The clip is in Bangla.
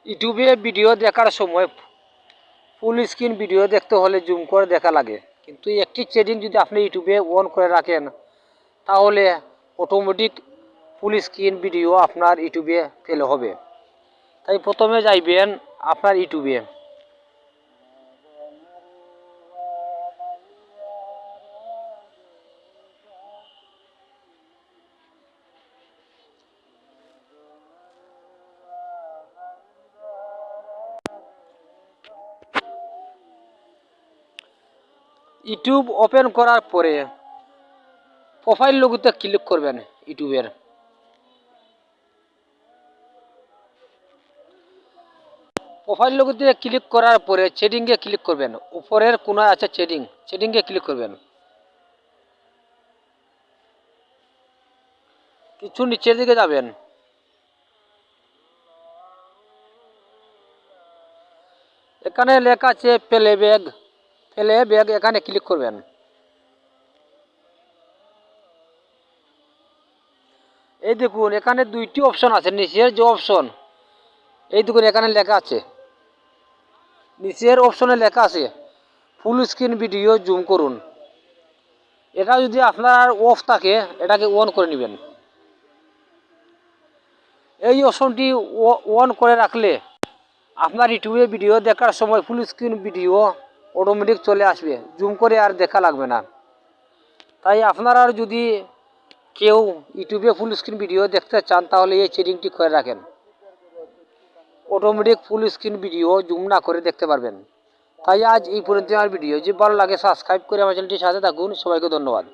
ইউটিউবে ভিডিও দেখার সময় ফুল স্ক্রিন ভিডিও দেখতে হলে জুম করে দেখা লাগে, কিন্তু একটি সেটিং যদি আপনি ইউটিউবে অন করে রাখেন তাহলে অটোমেটিক ফুল স্ক্রিন ভিডিও আপনার ইউটিউবে ফেলে হবে। তাই প্রথমে যাইবেন আপনার ইউটিউবে, ইউটিউব ওপেন করার পরে প্রোফাইল লোগোতে ক্লিক করবেন। ইউটিউবের প্রোফাইল লোগোতে ক্লিক করার পরে সেটিংয়ে ক্লিক করবেন। উপরের কোনায় আছে সেটিংয়ে ক্লিক করবেন। কিছু নিচের দিকে যাবেন, এখানে লেখা আছে প্লেব্যাক, এখানে ক্লিক করবেন। এই দেখুন এখানে দুইটি অপশন আছে। নিচের যে অপশন, এই দেখুন এখানে লেখা আছে, নিচের অপশনে লেখা আছে ফুল স্ক্রিন ভিডিও জুম করুন। এটা যদি আপনার অফ থাকে এটাকে অন করে নেবেন। এই অপশনটি অন করে রাখলে আপনার ইউটিউবে ভিডিও দেখার সময় ফুল স্ক্রিন ভিডিও অটোমেটিক চলে আসবে, জুম করে আর দেখা লাগবে না। তাই আপনারা যদি কেউ ইউটিউবে ফুল স্ক্রিন ভিডিও দেখতে চান তাহলে এই সেটিংটি করে রাখেন, automatic full screen video zoom না করে দেখতে পারবেন। তাই আজ এই পর্যন্ত আমার ভিডিও, যে ভালো লাগে সাবস্ক্রাইব করে আমার চ্যানেলটির সাথে থাকুন। সবাইকে ধন্যবাদ।